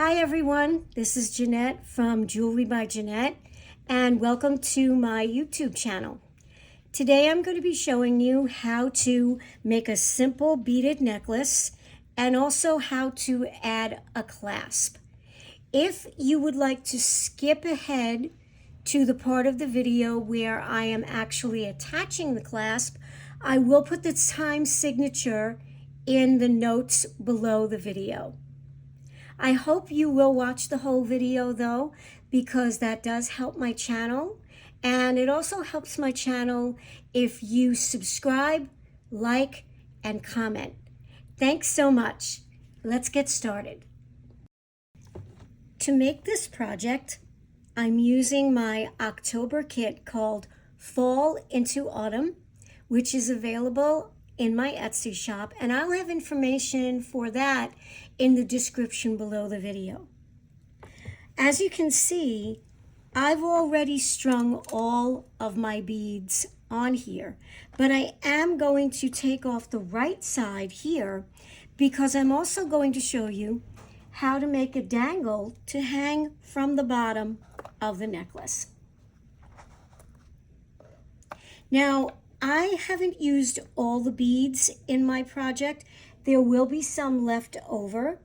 Hi everyone, this is Jeanette from Jewelry by Jeanette, and welcome to my YouTube channel. Today I'm going to be showing you how to make a simple beaded necklace and also how to add a clasp. If you would like to skip ahead to the part of the video where I am actually attaching the clasp, I will put the time signature in the notes below the video. I hope you will watch the whole video though, because that does help my channel, and it also helps my channel if you subscribe, like, and comment. Thanks so much. Let's get started. To make this project, I'm using my October kit called Fall into Autumn, which is available in my Etsy shop, and I'll have information for that in the description below the video. As you can see, I've already strung all of my beads on here, but I am going to take off the right side here because I'm also going to show you how to make a dangle to hang from the bottom of the necklace. Now, I haven't used all the beads in my project. There will be some left over,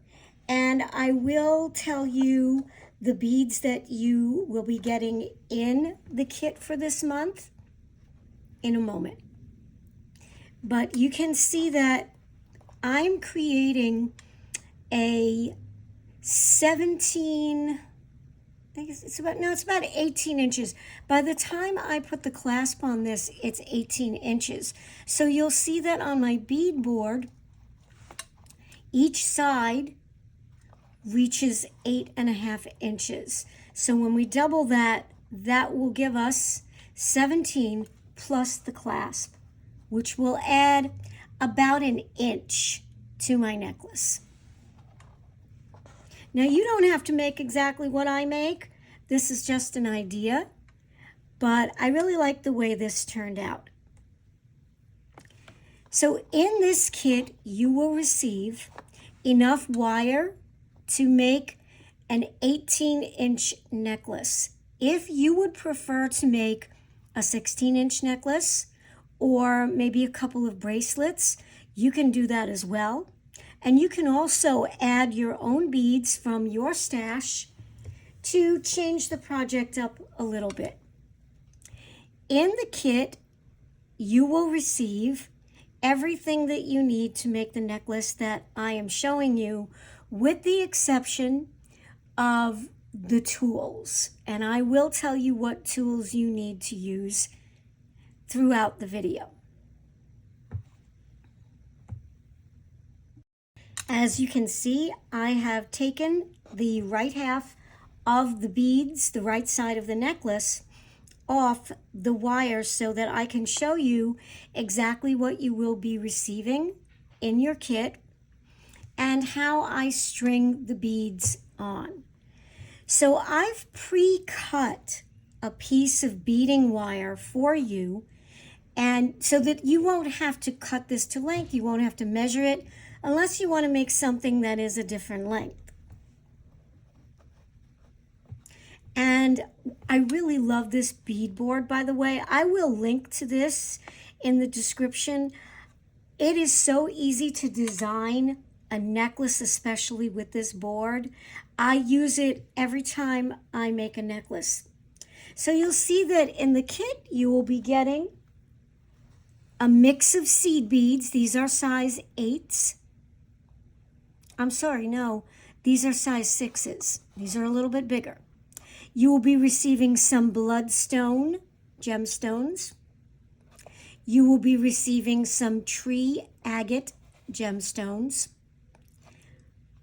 and I will tell you the beads that you will be getting in the kit for this month in a moment. But you can see that I'm creating a 17, I think it's about 18 inches. By the time I put the clasp on this, it's 18 inches. So you'll see that on my bead board, each side reaches 8.5 inches. So when we double that, that will give us 17 plus the clasp, which will add about an inch to my necklace. Now, you don't have to make exactly what I make. This is just an idea, but I really like the way this turned out. So in this kit, you will receive enough wire to make an 18-inch necklace. If you would prefer to make a 16-inch necklace or maybe a couple of bracelets, you can do that as well. And you can also add your own beads from your stash to change the project up a little bit. In the kit, you will receive everything that you need to make the necklace that I am showing you, with the exception of the tools. And I will tell you what tools you need to use throughout the video. As you can see, I have taken the right half of the beads, the right side of the necklace, off the wire so that I can show you exactly what you will be receiving in your kit and how I string the beads on. So I've pre-cut a piece of beading wire for you, and so that you won't have to cut this to length, you won't have to measure it, unless you want to make something that is a different length. And I really love this bead board, by the way. I will link to this in the description. It is so easy to design a necklace, especially with this board. I use it every time I make a necklace. So you'll see that in the kit, you will be getting a mix of seed beads. These are size 8s. I'm sorry, no, these are size 6s. These are a little bit bigger. You will be receiving some bloodstone gemstones. You will be receiving some tree agate gemstones,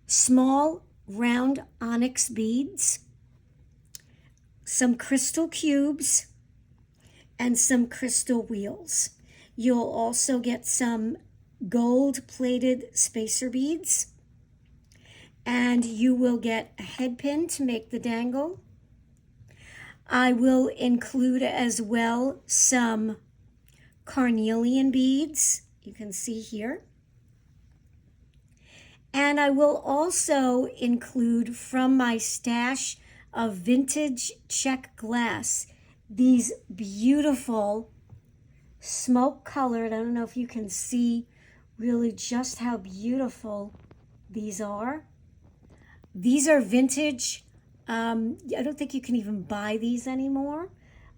small round onyx beads, some crystal cubes, and some crystal wheels. You'll also get some gold-plated spacer beads, and you will get a head pin to make the dangle. I will include as well some carnelian beads, you can see here. And I will also include from my stash of vintage check glass these beautiful smoke colored, I don't know if you can see really just how beautiful these are. These are vintage. I don't think you can even buy these anymore,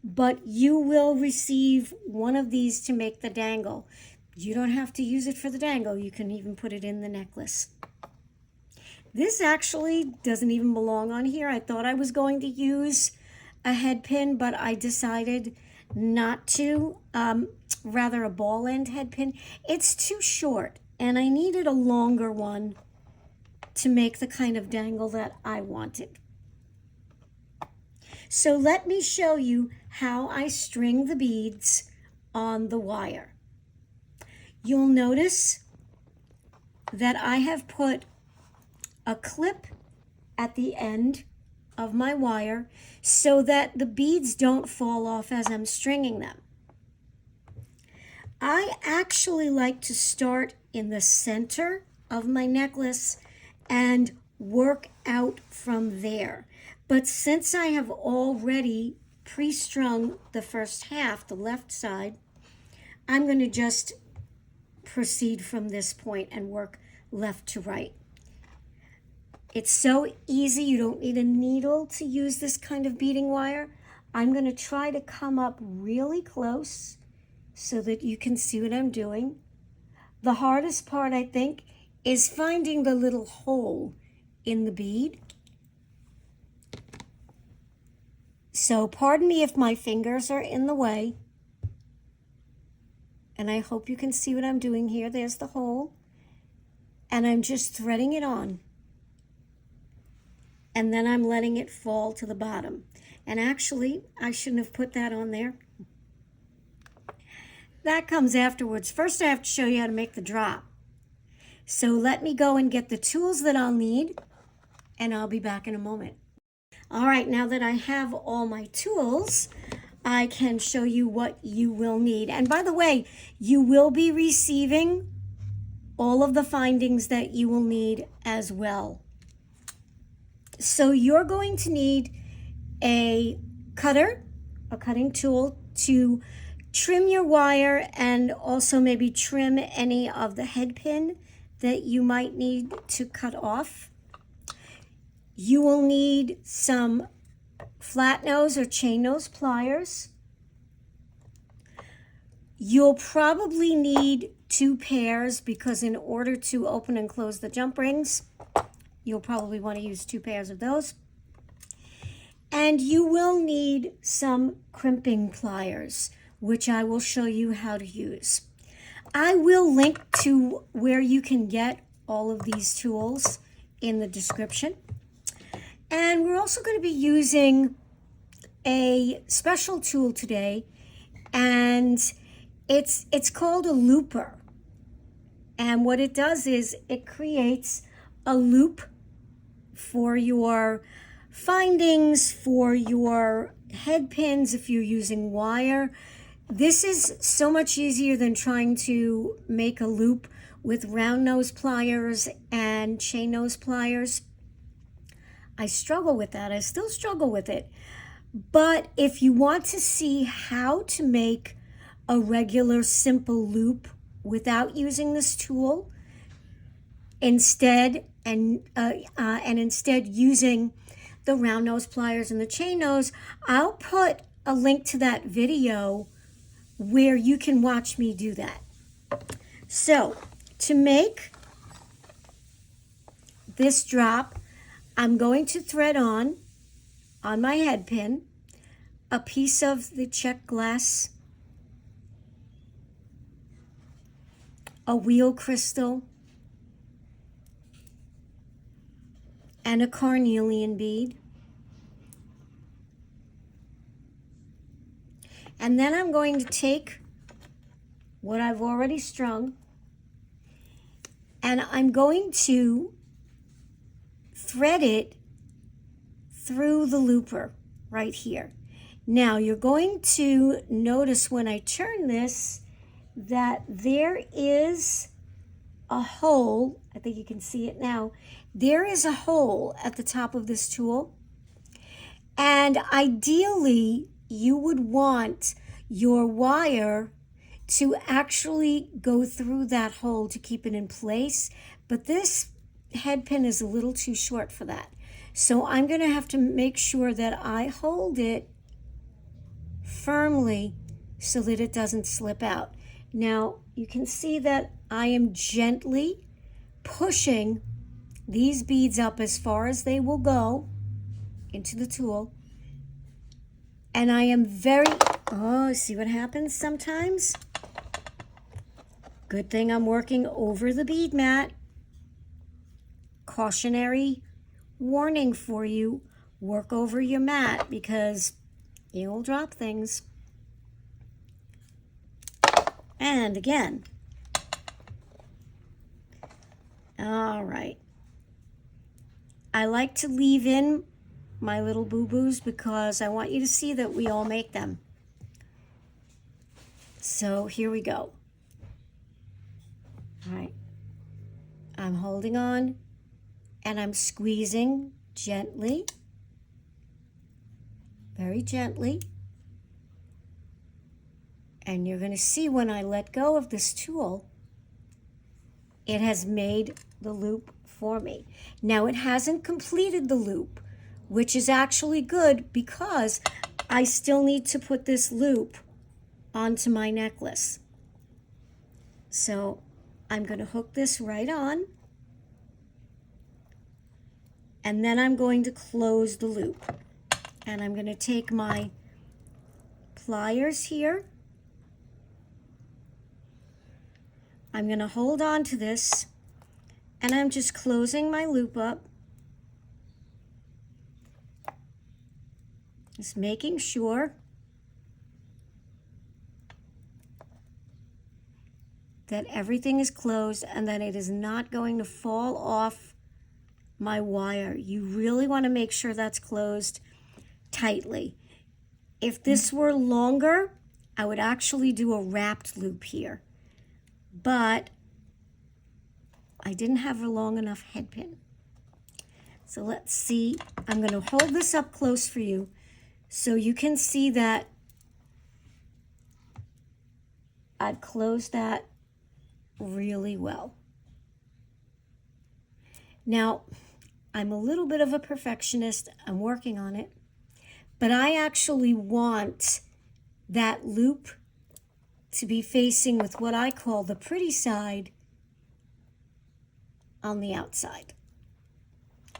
but you will receive one of these to make the dangle. You don't have to use it for the dangle. You can even put it in the necklace. This actually doesn't even belong on here. I thought I was going to use a head pin, but I decided not to, rather a ball end head pin. It's too short, and I needed a longer one to make the kind of dangle that I wanted. So let me show you how I string the beads on the wire. You'll notice that I have put a clip at the end of my wire so that the beads don't fall off as I'm stringing them. I actually like to start in the center of my necklace and work out from there. But since I have already pre-strung the first half, the left side, I'm going to just proceed from this point and work left to right. It's so easy, you don't need a needle to use this kind of beading wire. I'm going to try to come up really close so that you can see what I'm doing. The hardest part, I think, is finding the little hole in the bead. So pardon me if my fingers are in the way. And I hope you can see what I'm doing here. There's the hole. And I'm just threading it on. And then I'm letting it fall to the bottom. And actually, I shouldn't have put that on there. That comes afterwards. First, I have to show you how to make the drop. So let me go and get the tools that I'll need, and I'll be back in a moment. All right, now that I have all my tools, I can show you what you will need. And by the way, you will be receiving all of the findings that you will need as well. So you're going to need a cutter, a cutting tool to trim your wire and also maybe trim any of the head pin that you might need to cut off. You will need some flat nose or chain nose pliers. You'll probably need 2 pairs because in order to open and close the jump rings, you'll probably want to use 2 pairs of those. And you will need some crimping pliers, which I will show you how to use. I will link to where you can get all of these tools in the description. And we're also going to be using a special tool today, and it's called a looper. And what it does is it creates a loop for your findings, for your head pins if you're using wire. This is so much easier than trying to make a loop with round nose pliers and chain nose pliers. I struggle with that. I still struggle with it. But if you want to see how to make a regular simple loop without using this tool, instead using the round nose pliers and the chain nose, I'll put a link to that video where you can watch me do that. So to make this drop, I'm going to thread on my head pin a piece of the check glass, a wheel crystal, and a carnelian bead. And then I'm going to take what I've already strung, and I'm going to thread it through the looper right here. Now you're going to notice when I turn this that there is a hole. I think you can see it now. There is a hole at the top of this tool. And ideally, you would want your wire to actually go through that hole to keep it in place. But this head pin is a little too short for that. So I'm going to have to make sure that I hold it firmly so that it doesn't slip out. Now, you can see that I am gently pushing these beads up as far as they will go into the tool. And I am see what happens sometimes? Good thing I'm working over the bead mat. Cautionary warning for you, work over your mat because you'll drop things. And again. All right. I like to leave in my little boo-boos because I want you to see that we all make them. So here we go. All right. I'm holding on and I'm squeezing gently, very gently. And you're going to see when I let go of this tool, it has made the loop for me. Now it hasn't completed the loop, which is actually good because I still need to put this loop onto my necklace. So I'm going to hook this right on. And then I'm going to close the loop. And I'm going to take my pliers here. I'm going to hold on to this. And I'm just closing my loop up. Just making sure that everything is closed and that it is not going to fall off my wire. You really want to make sure that's closed tightly. If this were longer, I would actually do a wrapped loop here. But I didn't have a long enough head pin. So let's see. I'm going to hold this up close for you so you can see that I've closed that really well. Now, I'm a little bit of a perfectionist. I'm working on it. But I actually want that loop to be facing with what I call the pretty side on the outside.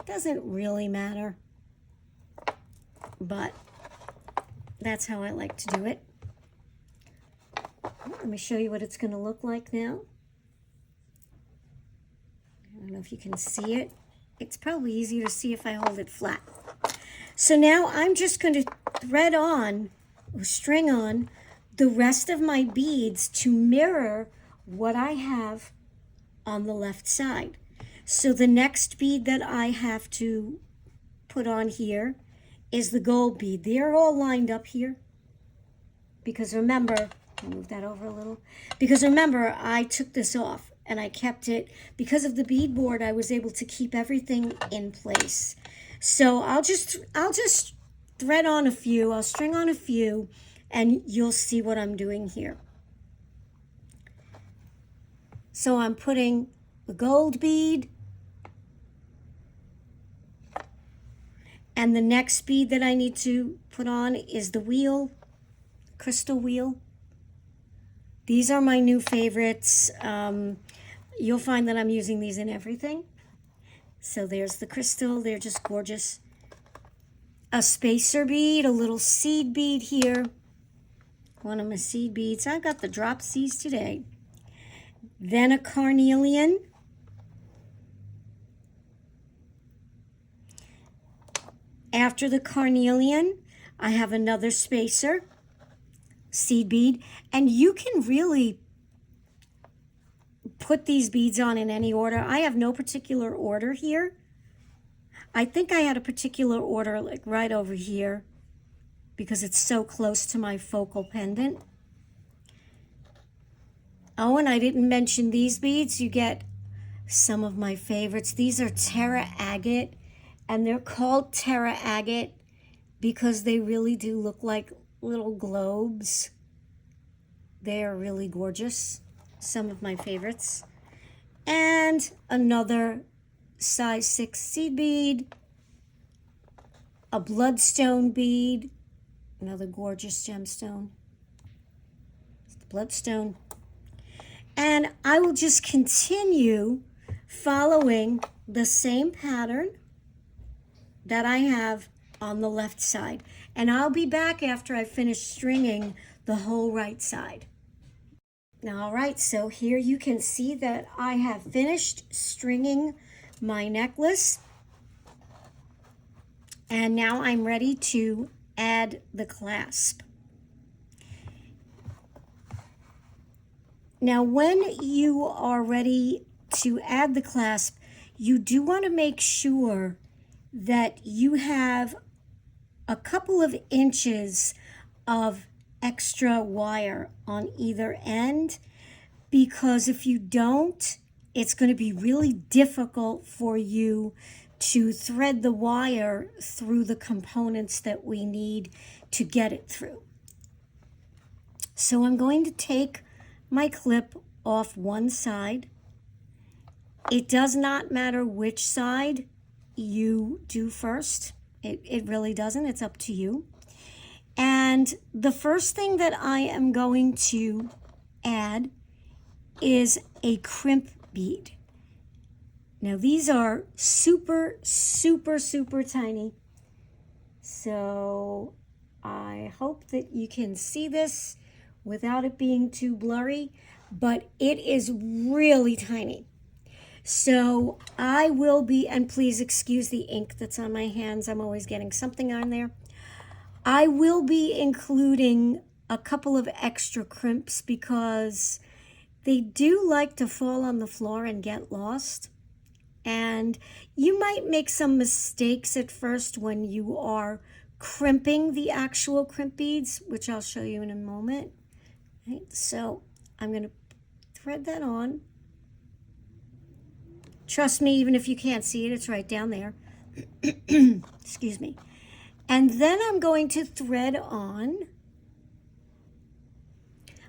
It doesn't really matter, but that's how I like to do it. Let me show you what it's going to look like now. I don't know if you can see it. It's probably easier to see if I hold it flat. So now I'm just going to thread on or string on the rest of my beads to mirror what I have on the left side. So the next bead that I have to put on here is the gold bead. They're all lined up here because remember, I'll move that over a little, because remember I took this off and I kept it. Because of the bead board, I was able to keep everything in place. So I'll just thread on a few, I'll string on a few, and you'll see what I'm doing here. So I'm putting the gold bead, and the next bead that I need to put on is the wheel, crystal wheel. These are my new favorites. You'll find that I'm using these in everything. So there's the crystal, they're just gorgeous. A spacer bead, a little seed bead here. One of my seed beads. I've got the drop C's today. Then a carnelian. After the carnelian, I have another spacer, seed bead, and you can really put these beads on in any order. I have no particular order here. I think I had a particular order like right over here because it's so close to my focal pendant. Oh, and I didn't mention these beads. You get some of my favorites. These are Terra Agate, and they're called Terra Agate because they really do look like little globes. They are really gorgeous. Some of my favorites. And another size 6 seed bead, a bloodstone bead, another gorgeous gemstone. It's the bloodstone. And I will just continue following the same pattern that I have on the left side. And I'll be back after I finish stringing the whole right side. Now, all right, so here you can see that I have finished stringing my necklace. And now I'm ready to add the clasp. Now, when you are ready to add the clasp, you do want to make sure that you have a couple of inches of extra wire on either end, because if you don't, it's going to be really difficult for you to thread the wire through the components that we need to get it through. So I'm going to take my clip off one side. It does not matter which side you do first. It really doesn't. It's up to you. And the first thing that I am going to add is a crimp bead. Now these are super, super, super tiny. So I hope that you can see this without it being too blurry, but it is really tiny. So I will be, and please excuse the ink that's on my hands. I'm always getting something on there. I will be including a couple of extra crimps because they do like to fall on the floor and get lost. And you might make some mistakes at first when you are crimping the actual crimp beads, which I'll show you in a moment. Right, so I'm going to thread that on. Trust me, even if you can't see it, it's right down there. Excuse me. And then I'm going to thread on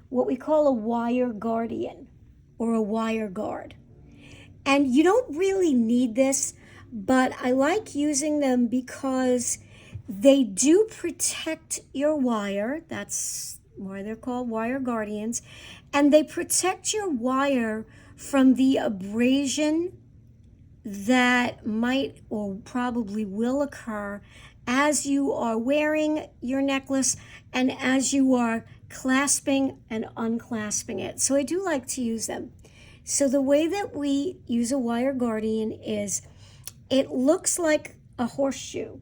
what we call a wire guardian or a wire guard. And you don't really need this, but I like using them because they do protect your wire. That's why they're called wire guardians. And they protect your wire from the abrasion that might or probably will occur as you are wearing your necklace and as you are clasping and unclasping it. So I do like to use them. So the way that we use a wire guardian is it looks like a horseshoe.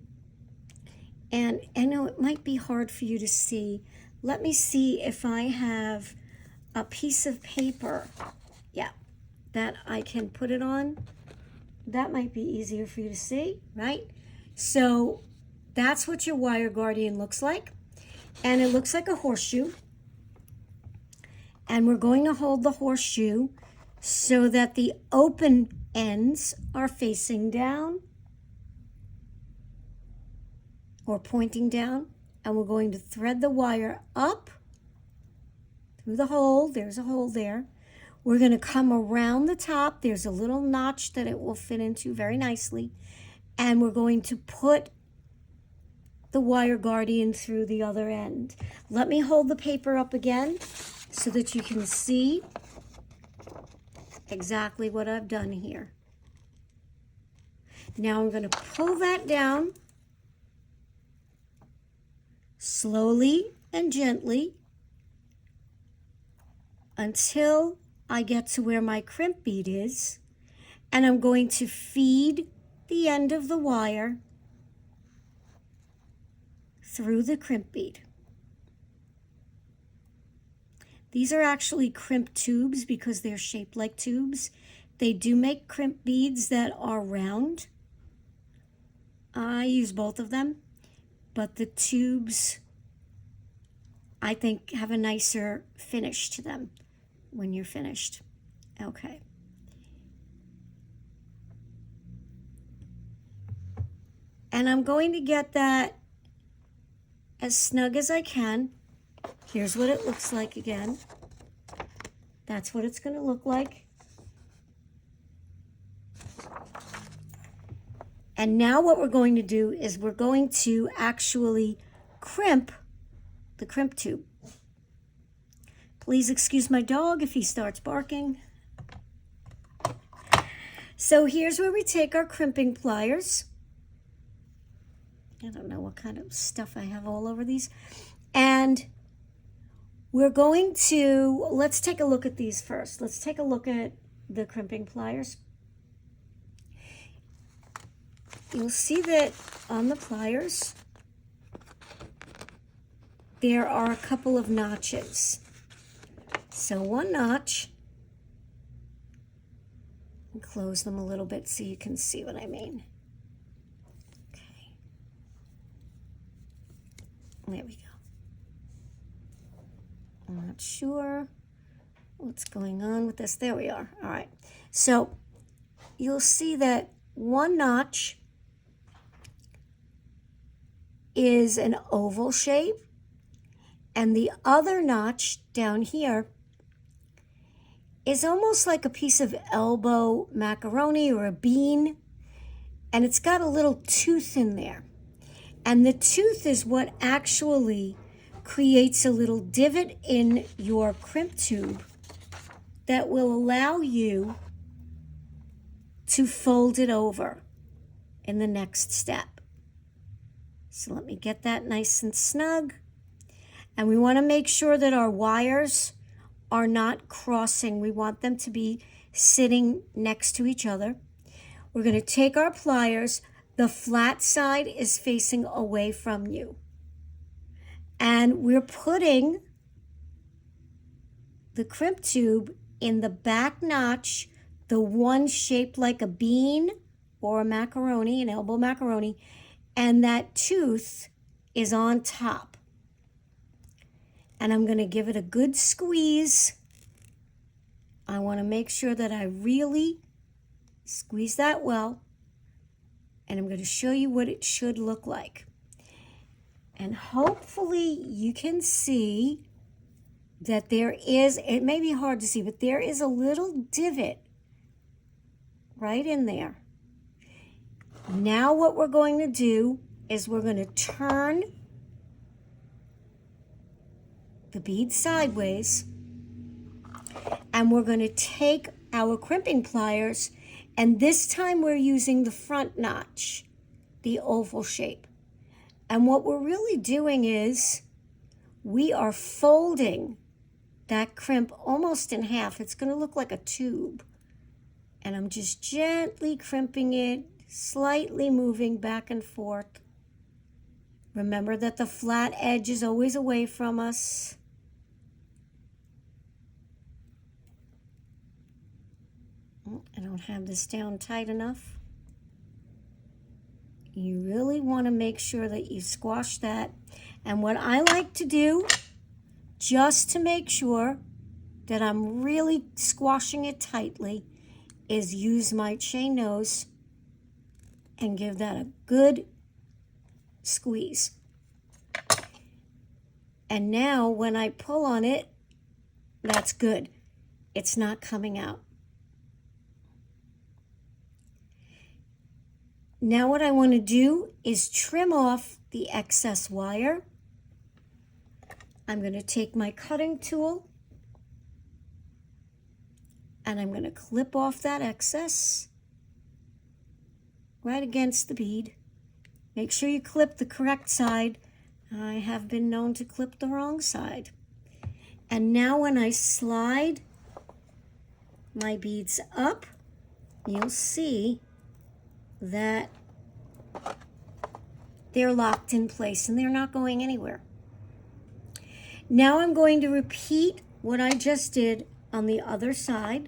And I know it might be hard for you to see. Let me see if I have a piece of paper, yeah, that I can put it on. That might be easier for you to see, right? So that's what your wire guardian looks like. And it looks like a horseshoe. And we're going to hold the horseshoe so that the open ends are facing down or pointing down. And we're going to thread the wire up through the hole. There's a hole there. We're going to come around the top. There's a little notch that it will fit into very nicely. And we're going to put the wire guardian through the other end. Let me hold the paper up again so that you can see exactly what I've done here. Now I'm going to pull that down slowly and gently until I get to where my crimp bead is, and I'm going to feed the end of the wire through the crimp bead. These are actually crimp tubes because they're shaped like tubes. They do make crimp beads that are round. I use both of them, but the tubes, I think, have a nicer finish to them when you're finished. Okay. And I'm going to get that as snug as I can. Here's what it looks like again. That's what it's going to look like. And now what we're going to do is we're going to actually crimp the crimp tube. Please excuse my dog if he starts barking. So here's where we take our crimping pliers. I don't know what kind of stuff I have all over these. And we're going to, let's take a look at these first. Let's take a look at the crimping pliers. You'll see that on the pliers, there are a couple of notches. So one notch, and close them a little bit so you can see what I mean. Okay. There we go. I'm not sure what's going on with this. There we are. All right. So you'll see that one notch is an oval shape, and the other notch down here is almost like a piece of elbow macaroni or a bean, and it's got a little tooth in there. And the tooth is what actually creates a little divot in your crimp tube that will allow you to fold it over in the next step. So let me get that nice and snug. And we want to make sure that our wires are not crossing. We want them to be sitting next to each other. We're going to take our pliers. The flat side is facing away from you. And we're putting the crimp tube in the back notch, the one shaped like a bean or a macaroni, an elbow macaroni, and that tooth is on top. And I'm going to give it a good squeeze. I want to make sure that I really squeeze that well. And I'm going to show you what it should look like. And hopefully you can see that there is, it may be hard to see, but there is a little divot right in there. Now what we're going to do is we're going to turn the bead sideways, and we're going to take our crimping pliers, and this time we're using the front notch, the oval shape. And what we're really doing is we are folding that crimp almost in half. It's going to look like a tube. And I'm just gently crimping it, slightly moving back and forth. Remember that the flat edge is always away from us. I don't have this down tight enough. You really want to make sure that you squash that. And what I like to do, just to make sure that I'm really squashing it tightly, is use my chain nose and give that a good squeeze. And now when I pull on it, that's good. It's not coming out. Now what I want to do is trim off the excess wire. I'm going to take my cutting tool and I'm going to clip off that excess right against the bead. Make sure you clip the correct side. I have been known to clip the wrong side. And now when I slide my beads up, you'll see that they're locked in place and they're not going anywhere. Now I'm going to repeat what I just did on the other side.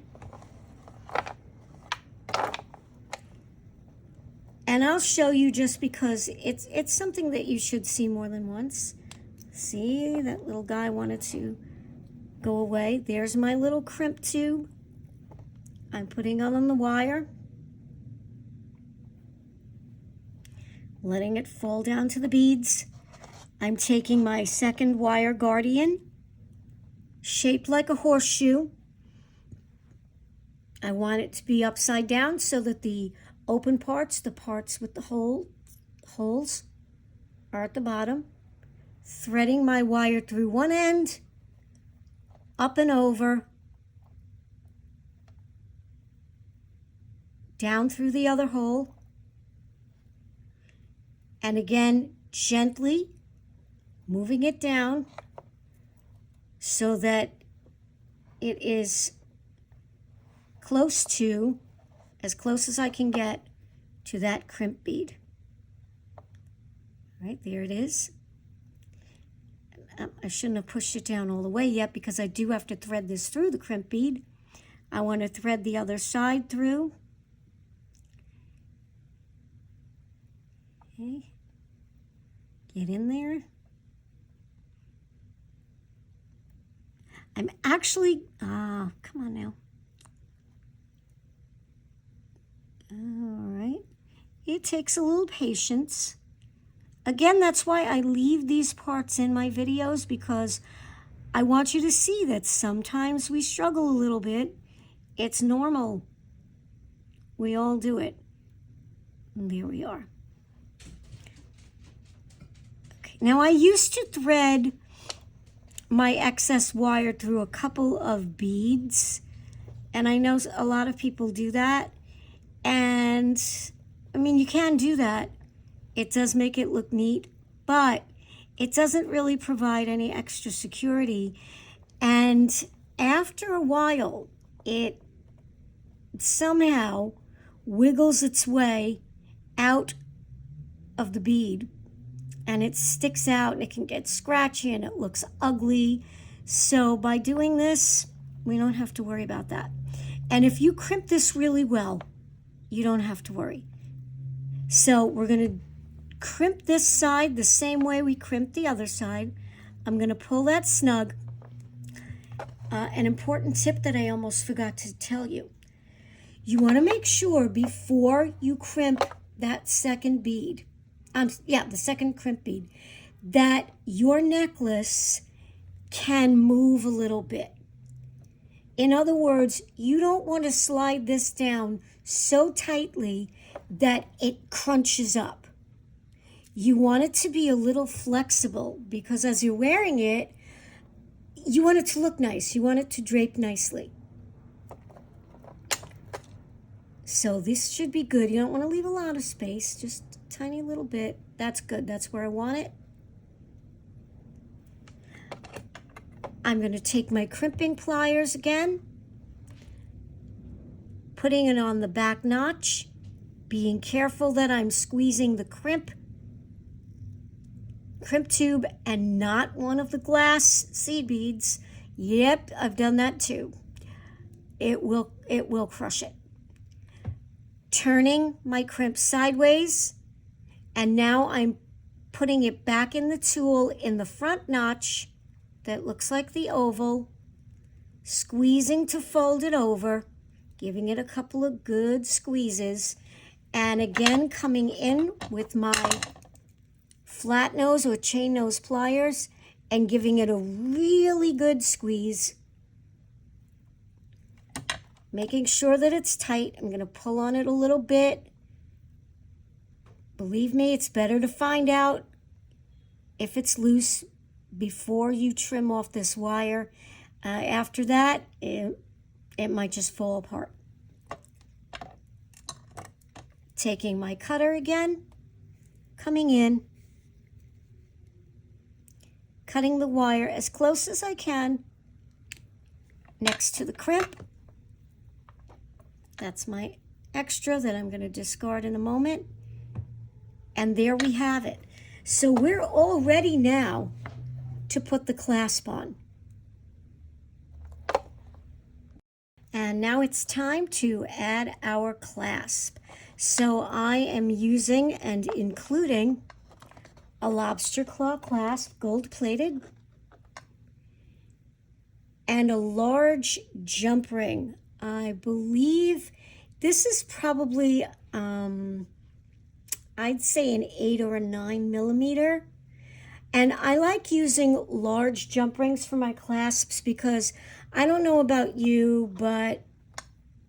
And I'll show you just because it's something that you should see more than once. See, that little guy wanted to go away. There's my little crimp tube. I'm putting on the wire. letting it fall down to the beads. I'm taking my second wire guardian, shaped like a horseshoe. I want it to be upside down so that the open parts, the parts with the holes, are at the bottom. Threading my wire through one end, up and over, down through the other hole, and again gently moving it down so that it is as close as I can get to that crimp bead. All right, there it is. I shouldn't have pushed it down all the way yet because I do have to thread this through the crimp bead. I want to thread the other side through. Okay, get in there. I'm actually, come on now. All right, it takes a little patience. Again, that's why I leave these parts in my videos, because I want you to see that sometimes we struggle a little bit. It's normal. We all do it. And there we are. Okay, now I used to thread my excess wire through a couple of beads, and I know a lot of people do that. And I mean, you can do that. It does make it look neat, but it doesn't really provide any extra security. And after a while, it somehow wiggles its way out of the bead, and it sticks out, and it can get scratchy, and it looks ugly. So by doing this, we don't have to worry about that. And if you crimp this really well, you don't have to worry. So we're going to crimp this side the same way we crimped the other side. I'm going to pull that snug. An important tip that I almost forgot to tell you. You want to make sure before you crimp that second bead, the second crimp bead, that your necklace can move a little bit. In other words, you don't want to slide this down so tightly that it crunches up. You want it to be a little flexible, because as you're wearing it, you want it to look nice. You want it to drape nicely. So this should be good. You don't want to leave a lot of space, just a tiny little bit. That's good. That's where I want it. I'm going to take my crimping pliers again, putting it on the back notch, being careful that I'm squeezing the crimp tube and not one of the glass seed beads. Yep, I've done that too. It will crush it. Turning my crimp sideways, and now I'm putting it back in the tool in the front notch that looks like the oval, squeezing to fold it over, giving it a couple of good squeezes, and again coming in with my flat nose or chain nose pliers and giving it a really good squeeze, making sure that it's tight. I'm going to pull on it a little bit. Believe me, it's better to find out if it's loose before you trim off this wire. After that, it might just fall apart. Taking my cutter again, coming in, cutting the wire as close as I can next to the crimp. That's my extra that I'm going to discard in a moment. And there we have it. So we're all ready now to put the clasp on. And now it's time to add our clasp. So I am using and including a lobster claw clasp, gold-plated, and a large jump ring. I believe this is probably, I I'd say an 8 or a 9 millimeter. And I like using large jump rings for my clasps because I don't know about you, but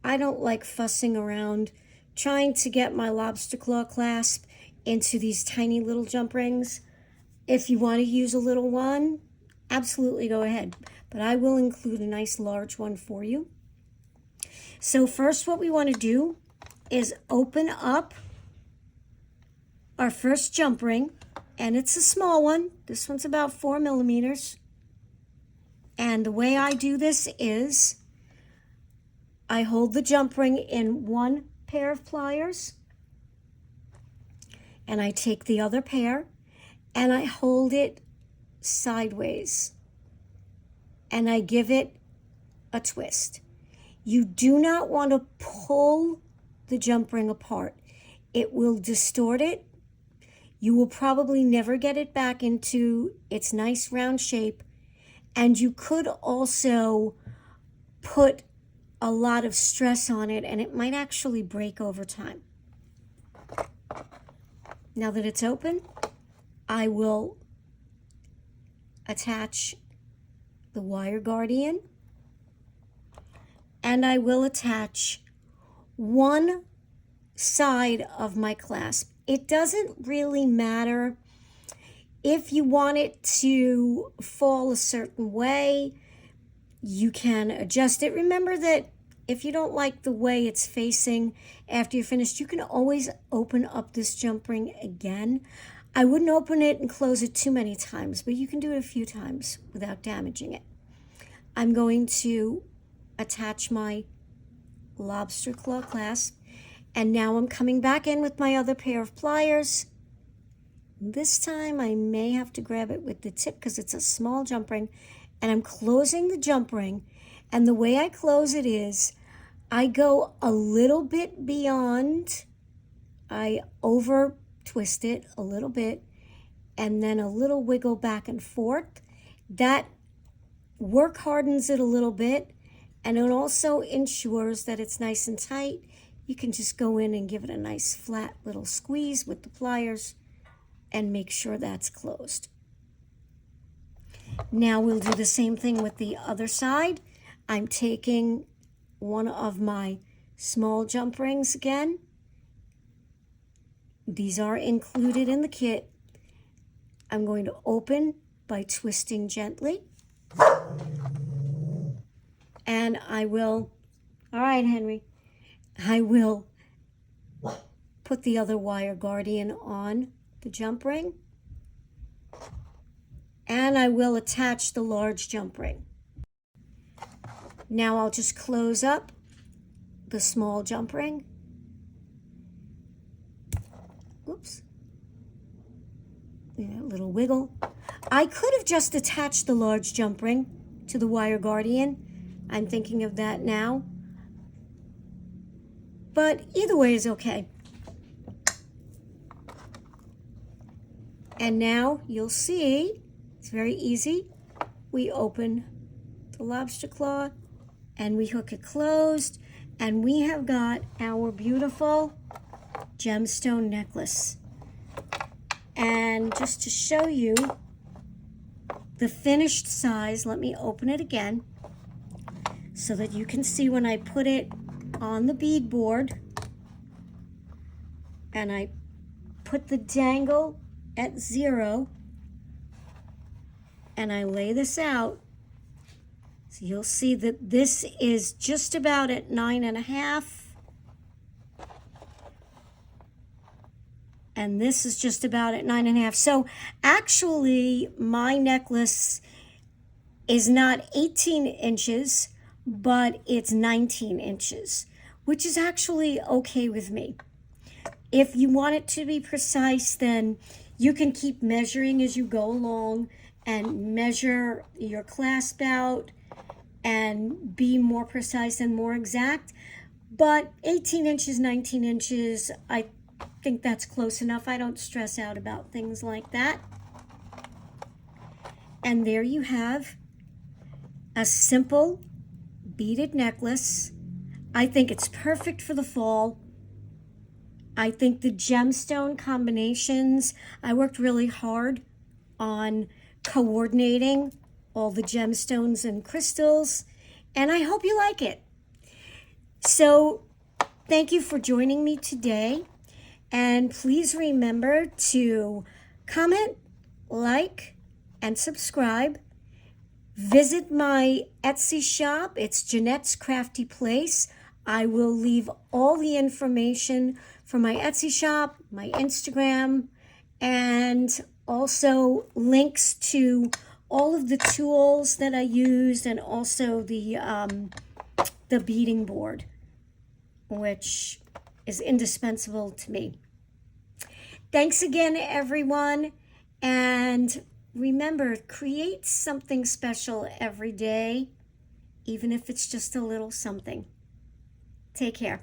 I don't like fussing around trying to get my lobster claw clasp into these tiny little jump rings. If you want to use a little one, absolutely go ahead. But I will include a nice large one for you. So first what we want to do is open up our first jump ring. And it's a small one. This one's about 4 millimeters. And the way I do this is I hold the jump ring in one pair of pliers. And I take the other pair and I hold it sideways. And I give it a twist. You do not want to pull the jump ring apart. It will distort it. You will probably never get it back into its nice round shape. And you could also put a lot of stress on it and it might actually break over time. Now that it's open, I will attach the wire guardian and I will attach one side of my clasp. It doesn't really matter if you want it to fall a certain way, you can adjust it. Remember that if you don't like the way it's facing after you're finished, you can always open up this jump ring again. I wouldn't open it and close it too many times, but you can do it a few times without damaging it. I'm going to attach my lobster claw clasp. And now I'm coming back in with my other pair of pliers. This time I may have to grab it with the tip because it's a small jump ring. And I'm closing the jump ring. And the way I close it is I go a little bit beyond. I over twist it a little bit and then a little wiggle back and forth. That work hardens it a little bit and it also ensures that it's nice and tight. You can just go in and give it a nice flat little squeeze with the pliers and make sure that's closed. Now we'll do the same thing with the other side. I'm taking one of my small jump rings again. These are included in the kit. I'm going to open by twisting gently. And I will, all right, Henry. I will put the other wire guardian on the jump ring and I will attach the large jump ring. Now I'll just close up the small jump ring. Oops. Yeah, a little wiggle. I could have just attached the large jump ring to the wire guardian. I'm thinking of that now. But either way is okay. And now you'll see, it's very easy. We open the lobster claw and we hook it closed and we have got our beautiful gemstone necklace. And just to show you the finished size, let me open it again so that you can see when I put it on the bead board and I put the dangle at 0 and I lay this out. So you'll see that this is just about at 9.5 and this is just about at 9.5. So actually my necklace is not 18 inches, but it's 19 inches, which is actually okay with me. If you want it to be precise, then you can keep measuring as you go along and measure your clasp out and be more precise and more exact. But 18 inches, 19 inches, I think that's close enough. I don't stress out about things like that. And there you have a simple beaded necklace. I think it's perfect for the fall. I think the gemstone combinations, I worked really hard on coordinating all the gemstones and crystals, and I hope you like it. So thank you for joining me today, and please remember to comment, like, and subscribe. Visit my Etsy shop. It's Jeanette's Crafty Place. I will leave all the information for my Etsy shop, my Instagram, and also links to all of the tools that I used, and also the beading board, which is indispensable to me. Thanks again, everyone, and remember, create something special every day, even if it's just a little something. Take care.